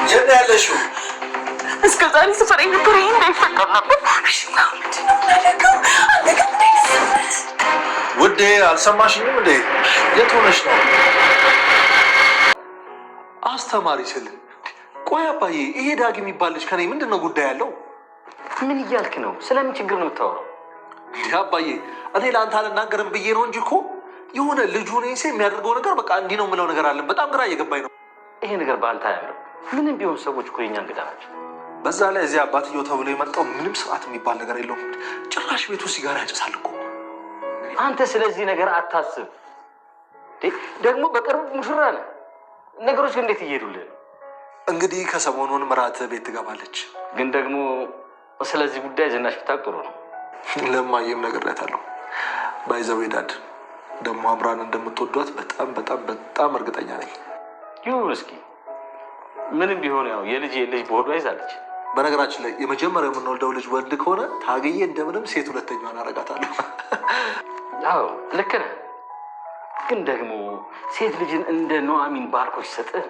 የት ያለሽው? እስከ ዛሬ ስፈረኝ ነበር። ይሄ እንዳይፈጠር ነበር። ውዴ አልሰማሽኝም እንዴ? የት ሆነሽ ነው? አስተማሪ ስል ቆይ አባዬ፣ ይሄ ዳግ የሚባል ልጅ ከኔ ምንድን ነው ጉዳይ ያለው? ምን እያልክ ነው? ስለምን ችግር ነው የምታወራው? እንዲህ አባዬ፣ እኔ ለአንተ አልናገርም ብዬ ነው እንጂ እኮ የሆነ ልጁ ነኝ ሴ የሚያደርገው ነገር በቃ እንዲህ ነው የምለው ነገር አለን። በጣም ግራ እየገባኝ ነው። ይሄ ነገር በአንተ አያምርም። ምንም ቢሆን ሰዎች እኮ የኛ እንግዳ ናቸው። በዛ ላይ እዚህ አባትየው ተብሎ የመጣው ምንም ስርዓት የሚባል ነገር የለውም። ጭራሽ ቤቱ ሲጋራ ያጨሳል እኮ። አንተ ስለዚህ ነገር አታስብ። ደግሞ በቅርብ ሙሽራ ነህ። ነገሮች እንዴት እየሄዱልህ ነው? እንግዲህ ከሰሞኑን ምራት ቤት ትገባለች። ግን ደግሞ ስለዚህ ጉዳይ ዝናሽ ብታውቅ ጥሩ ነው። ለማየም ነግሬያታለሁ። ባይዘው ዳድ ደግሞ አምራን እንደምትወዷት በጣም በጣም በጣም እርግጠኛ ነኝ። ይሁን እስኪ ምንም ቢሆን ያው የልጅ በሆዷ ይዛለች። በነገራችን ላይ የመጀመሪያው የምንወልደው ልጅ ወንድ ከሆነ ታግዬ እንደምንም ሴት ሁለተኛዋን አረጋታለሁ። አዎ ልክ ነህ። ግን ደግሞ ሴት ልጅን እንደ ኑሐሚን ባርኮች ሰጥህ።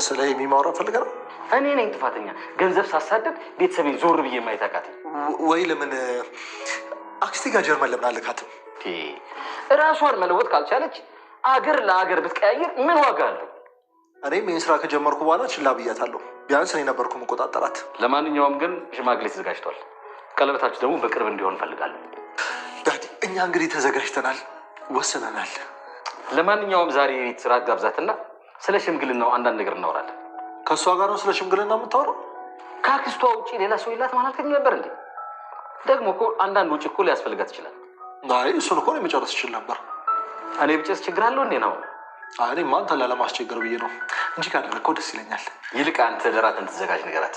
ስለ የሚማወራ ፈልገ ነው። እኔ ነኝ ጥፋተኛ። ገንዘብ ሳሳደድ ቤተሰቤን ዞር ብዬ ማየት አቃተኝ። ወይ ለምን አክስቴ ጋር ጀርመን ለምን አልካትም? እራሷን መለወጥ ካልቻለች አገር ለአገር ብትቀያየር ምን ዋጋ አለው? እኔም ይህን ስራ ከጀመርኩ በኋላ ችላ ብያታለሁ። ቢያንስ እኔ ነበርኩ መቆጣጠራት። ለማንኛውም ግን ሽማግሌ ተዘጋጅቷል። ቀለበታችሁ ደግሞ በቅርብ እንዲሆን እፈልጋለሁ። ዳዲ፣ እኛ እንግዲህ ተዘጋጅተናል፣ ወስነናል። ለማንኛውም ዛሬ የቤት ስራ ጋብዛትና ስለ ሽምግልናው አንዳንድ ነገር እናወራለን። ከእሷ ጋር ነው ስለ ሽምግልና የምታወራው? ከአክስቷ ውጭ ሌላ ሰው የላት ማለት ነበር እንዴ? ደግሞ እኮ አንዳንድ ውጭ እኮ ሊያስፈልጋት ይችላል። አይ እሱን እኮ መጨረስ ይችል ነበር። እኔ ብጨርስ ችግር አለው እንዴ ነው? እኔማ አንተን ላለማስቸገር ብዬ ነው እንጂ ካደረግከው ደስ ይለኛል። ይልቅ አንተ ለራትን ተዘጋጅ ነገራት።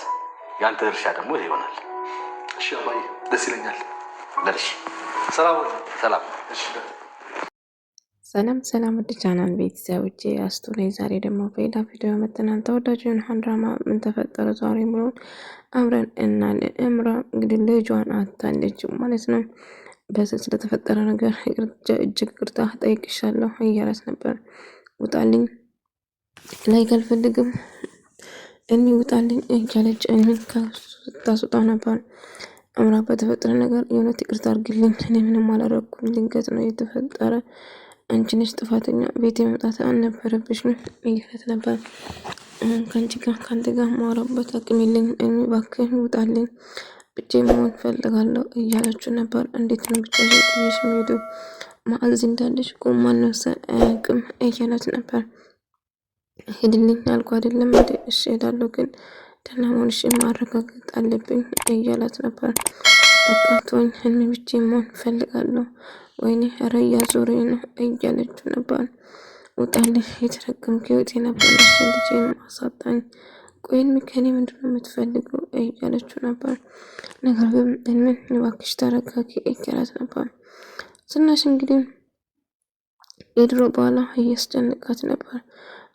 የአንተ ድርሻ ደግሞ ይሄ ይሆናል። እሺ አባዬ፣ ደስ ይለኛል። ደርሽ። ሰላም ሰላም። ሰላም ሰላም፣ ወደ ቻናል ቤተሰቦቼ አስቱ ላይ ዛሬ ደግሞ በሌላ ቪዲዮ መጥተናል። ተወዳጁን ድራማ ምን ተፈጠረ ዛሬ ብሎን አብረን እናያለን። እምራ እንግዲህ ልጇን አታለች ማለት ነው። በዚህ ስለተፈጠረ ነገር እጅግ ይቅርታ ጠይቅሻለሁ እያላት ነበር። ውጣልኝ ላይ ካልፈልግም እኔ ውጣልኝ እያለች እኔን ታስወጣው ነበር። እምራ በተፈጠረ ነገር የእውነት ይቅርታ አድርግልኝ፣ እኔ ምንም አላደረኩም፣ ድንገት ነው የተፈጠረ፣ አንቺ ነሽ ጥፋተኛ፣ ቤት መምጣት አልነበረብሽም እያለት ነበር። ከአንተ ጋር ማውራበት አቅም የለኝም፣ እኔ እባክህ ውጣልኝ፣ ብቻዬን መሆን ፈልጋለሁ እያለችው ነበር። እንዴት ነው ብቻሽን ጥዬሽ የምሄደው? ማዕዝ እንዳለሽ እኮ ማንም ሰው አያውቅም እያላት ነበር። ሄድልኝ አልኩ አይደለም እንዴ? እሺ እሄዳለሁ፣ ግን ደህና መሆንሽን ማረጋገጥ አለብኝ እያላት ነበር። በቃ ተወኝ፣ እኔ ብቻዬን መሆን ፈልጋለሁ፣ ወይኔ ኧረ እያዞረኝ ነው እያለችው ነበር። ውጣልኝ፣ የተረገምኩ ህይወት የነበረች ልጄን ማሳጣኝ፣ ቆይን ከኔ ምንድነው የምትፈልገው እያለችው ነበር። ነገር ግን ምን እባክሽ ተረጋጊ እያላት ነበር። ዝናሽ እንግዲህ የድሮ ባሏ እያስጨነቃት ነበር።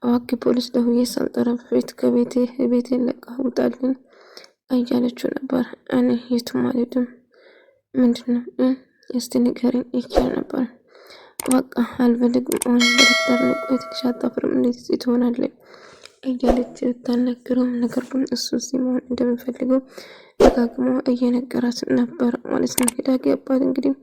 እባክህ ፖሊስ ደውዬ ሳልጠራ በፊት ከቤቴ ለቃ ውጣልኝ እያለችው ነበር። እኔ የትም አልሄድም፣ ምንድነው እስቲ ንገረኝ እያለ ነበር። በቃ አልፈልግም፣ አሁን በዶክተር ቆይ ትንሽ አታፍርም? እንዴት እዚህ ትሆናለች እያለች ታናግረው። ነገር ግን እሱ እዚህ መሆን እንደምፈልገው ደጋግሞ እየነገራት ነበር ማለት ነው። ዳጊ አባት እንግዲህ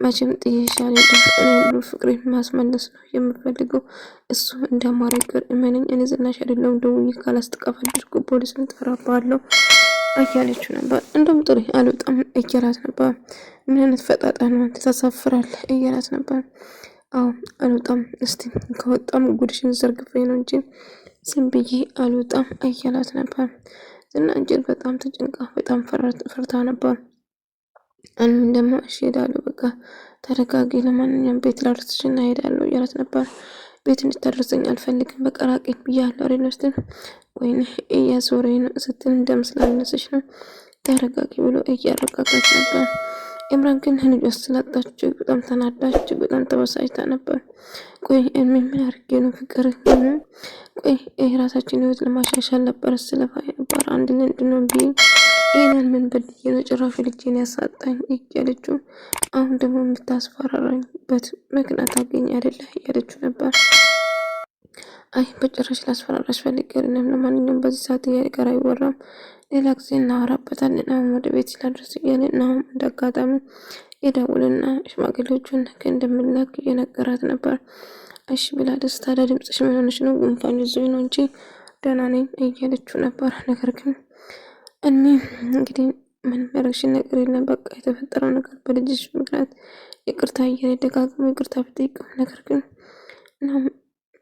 መቼም ጥዬሽ አልሄድም፣ እኔ ሁሉ ፍቅሬን ማስመለስ ነው የምፈልገው፣ እሱ እንደማረገር እመነኝ፣ እኔ ዝናሽ አይደለሁም፣ ደውዬ ካላስጠቀፈልኩ ፖሊስን እጠራብሃለሁ እያለችው ነበር። እንደውም ጥሪ አልወጣም እያላት ነበር። ምን አይነት ፈጣጣ ነው አንተ ታሳፍራለህ እያላት ነበር። አዎ አልወጣም፣ እስቲ ከወጣም ጉድሽን ዘርግፌ ነው እንጂ ዝም ብዬ አልወጣም እያላት ነበር። ዝና እንጂ በጣም ተጨንቃ በጣም ፈርታ ነበር። እኔም ደግሞ እሺ እሄዳለሁ፣ በቃ ተረጋጊ፣ ለማንኛውም ቤት ላድርስሽና እሄዳለሁ እያላት ነበር። ቤት እንድታደርሰኝ አልፈልግም፣ በቃ ራቄን ብያለሁ አይደል ስትል፣ ወይኔ እያዞረኝ ነው ስትል እንደምስላለስሽ ነው፣ ተረጋጊ ብሎ እያረጋጋት ነበር። ኤምራን ግን ልጇ ስላጣችው በጣም ተናዳች፣ በጣም ተበሳጭታ ነበር። ቆይ እኔ ምን አድርጌ ነው ፍቅር? ቆይ የራሳችን ህይወት ለማሻሻል ነበር ስለፋ ነበር አንድ ልንድ ነው ቢ ይህንን ምን በድዬ ነው ጭራሹ ልጄን ያሳጣኝ እያለችው፣ አሁን ደግሞ የምታስፈራራኝበት ምክንያት አገኝ አይደለ እያለችው ነበር። አይ በጭራሽ ላስፈራራሽ ፈልጌ አይደለም። ለማንኛውም በዚህ ሰዓት ጋር አይወራም፣ ሌላ ጊዜ እናወራበታለን። አሁን ወደ ቤት ስላደርስ እያለ አሁን እንዳጋጣሚ የደውልና ሽማግሌዎቹን እንደምላክ እየነገራት ነበር። እሺ ብላ ደስታ ድምፅሽ ምን ሆነሽ ነው? ጉንፋን ይዞኝ ነው እንጂ ደህና ነኝ እያለችው ነበር። ነገር ግን እኔ እንግዲህ ምንም ያደረግሽን ነገር የለም፣ በቃ የተፈጠረው ነገር በልጅሽ ምክንያት ይቅርታ እያለ ደጋግሞ ይቅርታ ብጠይቅም ነገር ግን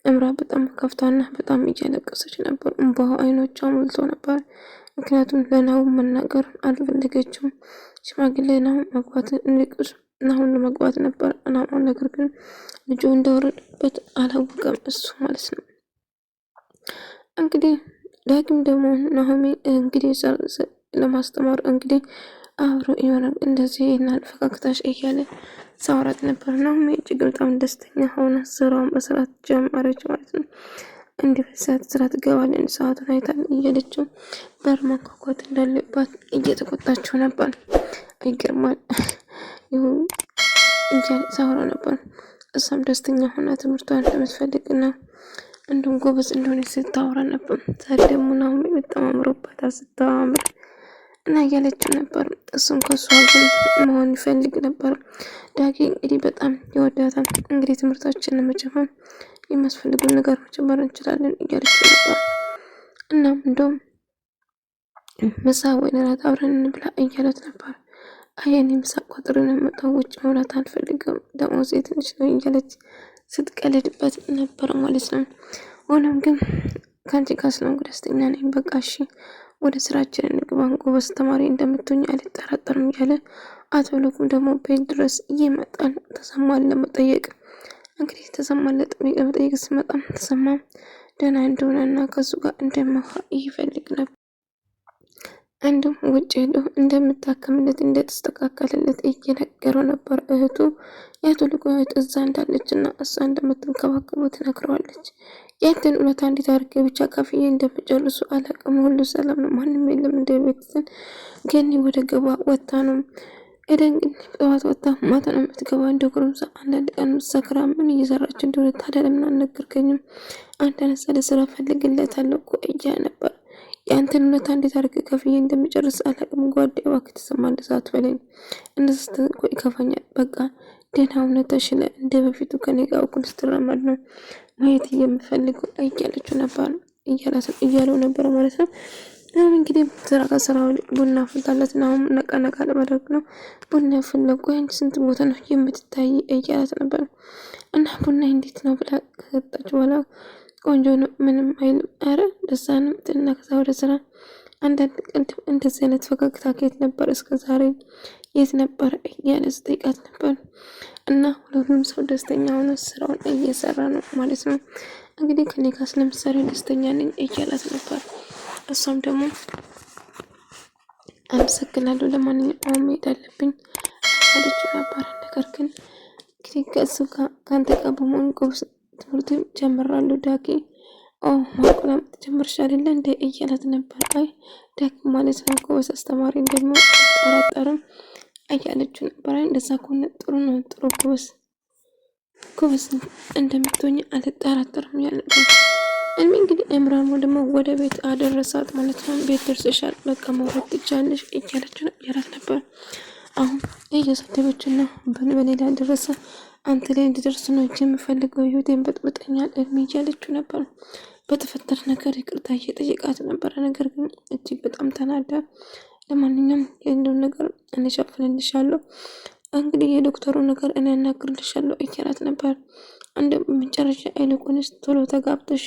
እምራ በጣም ከፍታና በጣም እያለቀሰች ነበር። እንባዋ አይኖቿ ሞልቶ ነበር። ምክንያቱም ለናሁም መናገር አልፈለገችም። ሽማግሌ ናሁም መግባት እንዲቅስ ናሁን ለመግባት ነበር እናማ፣ ነገር ግን ልጁ እንደወረደበት አላወቀም እሱ ማለት ነው። እንግዲህ ዳግም ደግሞ ናሆሚ እንግዲህ ለማስተማር እንግዲህ አብሮ ይሆናል እንደዚህ ይናል ፈካክታሽ እያለ ሳውራት ነበር። ናሆሚ እጅግ በጣም ደስተኛ ሆና ስራውን በስርዓት ጀመረች ማለት ነው። እንዲህ ሰዓት ስራ ትገባለን ሰዓቱን አይታል እያለችው በር ማንኳኳት እንዳለባት እየተቆጣችው ነበር። ይገርማል ይሁን እያለ ሳውራ ነበር። እሷም ደስተኛ ሆና ትምህርቷን እንደምትፈልግና እንዲሁም ጎበዝ እንደሆነ ስታወራ ነበር። ዛሬ ደግሞ ናሆሚ በጣም አምሮባታል ስታምር እና እያለችው ነበር። እሱም ከሷ ግን መሆን ይፈልግ ነበር። ዳጊ እንግዲህ በጣም ይወዳታል። እንግዲህ ትምህርታችንን ለመጀመር የሚያስፈልጉን ነገር መጀመር እንችላለን እያለችው ነበር። እናም እንደውም ምሳ ወይ እራት አብረን እንብላ እያለት ነበር። አየኔ ምሳ ቋጥረን መጣው ውጭ መብላት አልፈልግም ደሞዜ ትንሽ ነው እያለች ስትቀልድበት ነበር ማለት ነው። ሆኖም ግን ከአንቺ ጋር ስለሆንኩ ደስተኛ ነኝ፣ በቃ እሺ ወደ ስራችን እንግባ፣ ጎበዝ ተማሪ እንደምትሆኝ አልጠራጠርም እያለ አቶ ልኩም ደግሞ ቤት ድረስ እየመጣን ተሰማን ለመጠየቅ እንግዲህ ተሰማን ለመጠየቅ ሲመጣ ተሰማ ደህና እንደሆነና ከሱ ጋር እንደማወራ ይፈልግ ነበር። እንዲሁም ውጭ ሄዶ እንደምታከምለት እንደተስተካከለለት እየነገረው ነበር። እህቱ የአቶ ልቁ እህት እዛ እንዳለች እና እሷ እንደምትንከባከበው ትነግረዋለች። ያንተን እውነታ እንዴት አድርጌ ብቻ ከፍዬ እንደምጨርሱ አላውቅም፣ ሁሉ ሰላም ነው፣ ማንም የለም እንደ ቤትትን ገኒ ወደ ገባ ወጣ ነው ኤደን ግን ጠዋት ወጣ ማታ ነው የምትገባ እንደ ጉርምሳ አንዳንድ ቀን ሰክራ ምን እየሰራች እንደሆነ ታዲያ ለምን አልነገርከኝም? አንድ አነሳለ ስራ ፈልግለታለሁ እኮ እያ ነበር። ያንተን እውነታ እንዴት አድርገህ ከፍዬ እንደምጨርስ አላውቅም። ጓዴ እባክህ ተሰማ እንደዛ አትበለኝ፣ እንደዛ ስትቆይ ይከፋኛል። በቃ ደህና እውነትሽ እንደ በፊቱ ከኔ ጋር እኩል ስትራመድ ነው ማየት የምፈልገው እያለችው ነበር እያለው ነበር ማለት ነው። እንግዲህ ስራ ከስራው ቡና ፍልታለት ነው ነቃነቃ ለማድረግ ነው። ቡና ፍለቆ አንቺ ስንት ቦታ ነው የምትታይ እያላት ነበር። እና ቡና እንዴት ነው ብላ ከሰጣች በኋላ ቆንጆ ነው ምንም አይልም፣ አረ ደሳ ነው እና ከዛ ወደ ስራ አንዳንድ ቀን እንደዚህ አይነት ፈገግታ ከየት ነበር እስከ ዛሬ የት ነበር እያለ ስጠይቃት ነበር። እና ሁሉም ሰው ደስተኛ ሆኖ ስራውን እየሰራ ነው ማለት ነው። እንግዲህ ከኔ ጋር ስለምትሰሪ ደስተኛ ነኝ እያላት ነበር። እሷም ደግሞ አመሰግናለሁ ለማንኛውም መሄድ አለብኝ አለችው ነበር። ነገር ግን እንግዲህ ከእሱ ጋር ከአንተ ጋር በመሆን ጎበዝ ትምህርት ጀምራለሁ ዳጊ ማቆላም ጀምርሻል እንደ እያላት ነበር። አይ ዳጊ ማለት ነው ጎበዝ አስተማሪ እንደሚሆን አልጠራጠርም እያለችው ነበር። እንደዛ ከሆነ ጥሩ ነው፣ ጥሩ ጎበዝ እንደምትሆኝ አልጠራጠርም ያለበት እንግዲህ እምራን ደግሞ ወደ ቤት አደረሳት ማለት ነው። ቤት ደርሰሻል በቃ መውረድ ትቻለሽ እያለችው ያላት ነበር። አሁን እየሰደበችና በሌላ ደረሰ አንተ ላይ እንድደርስ ነው የምፈልገው፣ ህይወቴን በጥብጠኛል እያለችው ነበር። በተፈጠረ ነገር ይቅርታ እየጠየቃት ነበር። ነገር ግን እጅግ በጣም ተናዳ ለማንኛውም ያለውን ነገር እንሸፍንልሻለሁ፣ እንግዲህ የዶክተሩ ነገር እኔ ያናግርልሻለሁ እያላት ነበር። እንደ መጨረሻ አይልቁንስ ቶሎ ተጋብተሽ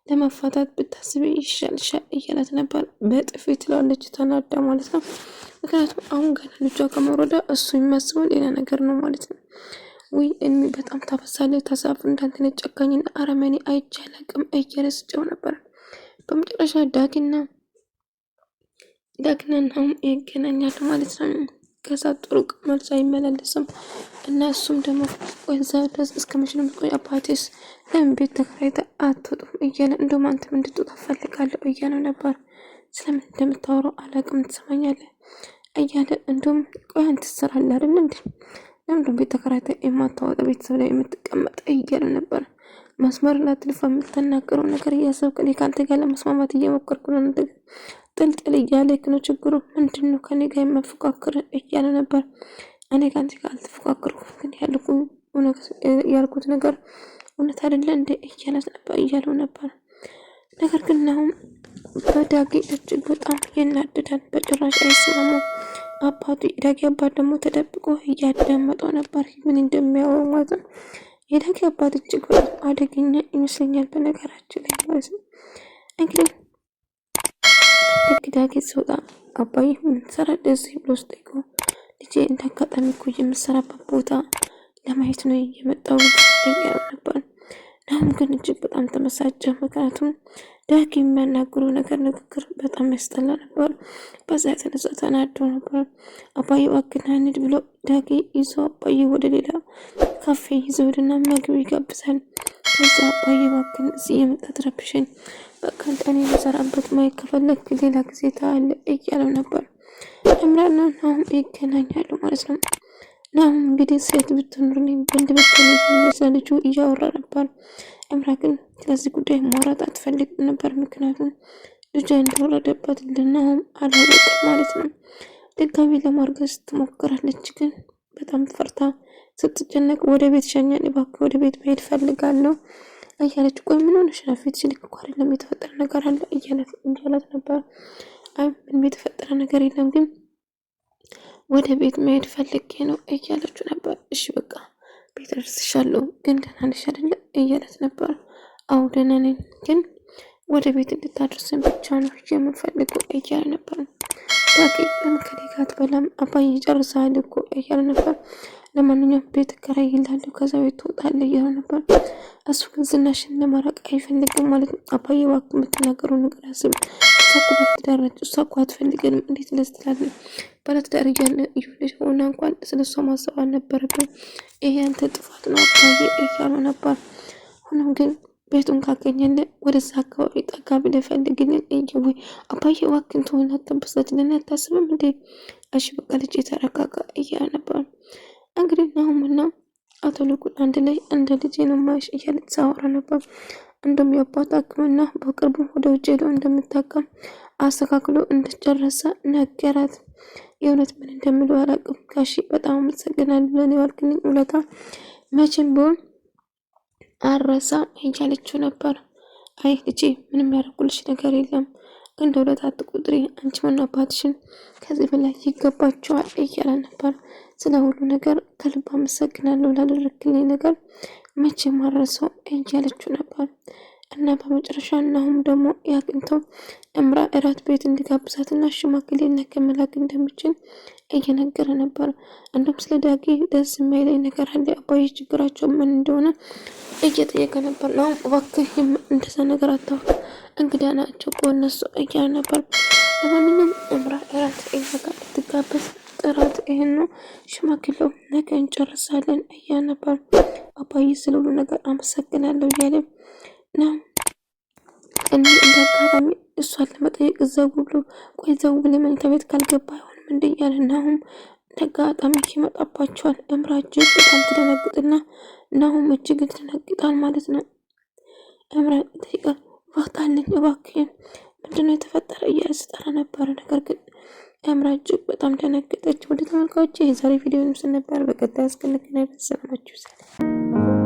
ለመፋታት ብታስቢ ይሻልሻል እያላት ነበር። በጥፊ ትላለች ተናዳ ማለት ነው። ምክንያቱም አሁን ገና ልጇ ከመውረዳ እሱ የሚያስበው ሌላ ነገር ነው ማለት ነው። ውይ እኔ በጣም ታፈሳለች ተሳፍ እንዳንተነ ጨካኝና አረመኔ አይቻለቅም እየረስጨው ነበር። በመጨረሻ ዳግና ይገናኛሉ ማለት ነው። ከዛ ጥሩ መልስ አይመላለስም እና እሱም ደግሞ ወዛ ድረስ እስከ መቼ ነው የምትቆይ? አባቴስ ለምን ቤት ተከራይተ አትወጡም እያለ እንደውም አንተም እንድትወጣ ፈልጋለሁ እያለው ነበር። ስለምን እንደምታወራው አላውቅም ትሰማኛለህ እያለ እንደውም ቆይ አንተ ትሰራለህ አይደል እንዴ? ለምን ቤት ተከራይተ የማታወጣ ቤተሰብ ላይ የምትቀመጥ እያለ ነበር። መስመር ላትልፋ የምትናገረው ነገር እያሰብክ እኔ ከአንተ ጋር ለመስማማት እየሞከርኩ ነው። ጥልጥል እያለክ ነው። ችግሩ ምንድን ነው? ከኔ ጋር የመፎካከር እያለ ነበር። እኔ ከአንተ ጋር አልተፎካከርኩም፣ ግን ያልኩት ነገር እውነት አይደለ እንደ እያለው ነበር። ነገር ግን አሁን በዳጊ እጅግ በጣም ይናደዳል። በጭራሽ አይስማሙ። የዳጊ አባት ደግሞ ተደብቆ እያዳመጠው ነበር ምን እንደሚያወሩ ማለት ነው። የዳጊ አባት እጅግ በጣም አደገኛ ይመስለኛል በነገራችን ላይ ማለት ነው። እንግዲህ ልክ ዳጊ ሲወጣ አባዬ ምን ትሰራለህ እዚህ ብሎ ስጠይቀው ልጄ እንዳጋጣሚ እኮ የምሰራበት ቦታ ለማየት ነው የመጣው እያሉ ነበር። አሁን ግን እጅግ በጣም ተመሳጨ። ምክንያቱም ዳጊ የሚያናግረው ንግግር በጣም ያስጠላ ነበር። በዛ የተነሳ ተናዶ ነበር። አባዬ እባክህ እንሂድ ብሎ ዳጊ ይዞ አባዬ ወደ ሌላ ካፌ ይዘውድና ምግብ ይጋብዛል። ከዛ አባዬ እባክህ እዚህ የመጣ ትረብሸኝ፣ በቃ እኔ ልሰራበት ማየት ከፈለክ ሌላ ጊዜ ታያለ እያለው ነበር። እምራና ናሁም ይገናኛሉ ማለት ነው። ናሁም እንግዲህ ሴት ብትኖር ወንድ ብትኖር ልጁ እያወራ ነበር። እምራ ግን ስለዚህ ጉዳይ ማውራት አትፈልግም ነበር። ምክንያቱም ልጇ እንደወረደባት ለናሁም አላወቅም ማለት ነው። ድጋሚ ለማርገዝ ትሞክራለች፣ ግን በጣም ፈርታ ስትጨነቅ ወደ ቤት ሸኛን፣ እባክህ ወደ ቤት መሄድ ፈልጋለሁ እያለች ቆይ ምን ሆነሽ ነው? ፊትሽ ልክ እኮ አይደለም፣ የተፈጠረ ነገር አለ እያላት ነበር። አይ ምንም የተፈጠረ ነገር የለም፣ ግን ወደ ቤት መሄድ ፈልጌ ነው እያለችው ነበር። እሺ በቃ ቤት ደርስሻለሁ፣ ግን ደህና ነሽ አይደለ እያለት ነበር። አዎ ደህና ነኝ፣ ግን ወደ ቤት እንድታደርሰን ብቻ ነው የምፈልገው እያለ ነበር። ዳጊ ለምን ከኔ ጋር አትበላም? አባዬ ጨርሰሃል እኮ እያለ ነበር። ለማንኛውም ቤት እከራይልሃለሁ፣ ከዛ ቤት ትወጣለህ እያለ ነበር። እሱ ግን ዝናሽን ለማራቅ አይፈልግም ማለት ነው። አባዬ እባክህ የምትናገረው ነገር አስብ። እሷ እኮ ባለትዳር ነች፣ እሷ እኮ አትፈልገንም፣ እንዴት እንደዚህ ትላለህ? ባለትዳር እየሆነች ሆና እንኳን ስለሷ ማሰብ አልነበረብን፣ ይሄ አንተ ጥፋት ነው አባዬ እያለው ነበር። ሆኖም ግን ቤቱን ካገኘን ወደዛ አካባቢ ጠጋ ብለህ ፈልግልን እየው አባዬ እባክህን ተሆነ አትበሳጭልን፣ አታስብም እንዴ? እሺ በቃ ልጅ ተረጋጋ እያለ ነበር። እንግዲህ ናሁምና አቶ ልኩን አንድ ላይ እንደ ልጅ ነው ማሽ እያለች ሳወራ ነበር። እንደም የአባት ሕክምና በቅርቡ ወደ ውጭ ሄዶ እንደምታከም አስተካክሎ እንደጨረሰ ነገራት። የእውነት ምን እንደምለው አላውቅም ጋሺ፣ በጣም አመሰግናለሁ ለኔ ዋልክልኝ ውለታ መቼም ቢሆን አረሳም እያለችው ነበር። አይ ልጄ ምንም ያደርጉልሽ ነገር የለም፣ ግን ለውለታ አትቁጥሪ፣ አንቺ ምን አባትሽን ከዚህ በላይ ይገባቸዋል እያለ ነበር። ስለ ሁሉ ነገር ከልብ አመሰግናለሁ ላደረግልኝ ነገር መቼም አረሳው እያለችው ነበር። እና በመጨረሻ ናሁም ደግሞ ያግኝተው እምራ እራት ቤት እንዲጋብዛትና ሽማግሌና ከመላክ እንደሚችል እየነገረ ነበር። እንደውም ስለ ዳጊ ደስ የማይለኝ ነገር አለ፣ አባዬ ችግራቸው ምን እንደሆነ እየጠየቀ ነበር። ናሁም እባክህ እንደዛ ነገር አታውቅ፣ እንግዳ ናቸው እኮ እነሱ እያለ ነበር። ለማንኛውም እምራ እራት እያጋ ልትጋበዝ ጥራት ይሄን ነው፣ ሽማግሌው ነገ እንጨርሳለን እያለ ነበር። አባዬ ስለ ሁሉ ነገር አመሰግናለሁ እያለ ነው። እኔ እንዳጋጣሚ እሷን ለመጠየቅ ዘው ብሎ መኝታ ቤት ካልገባ አይሆንም እንደ እያለ ናሁም እንዳጋጣሚ ይመጣባቸዋል። እምራ እጅግ በጣም ትደነግጥና ናሁም እጅግ ትደነግጣል ማለት ነው። እምራ ጠይቃ ዋጣልኝ እባክህን ምንድነው የተፈጠረ እያለ ስጠራ ነበረ። ነገር ግን እምራ እጅግ በጣም ደነገጠች። ወደ ተመልካቾች የዛሬ ቪዲዮ ምስል ነበር። በቀጣይ እስክንገናኝ ሰላማችሁ ይብዛ።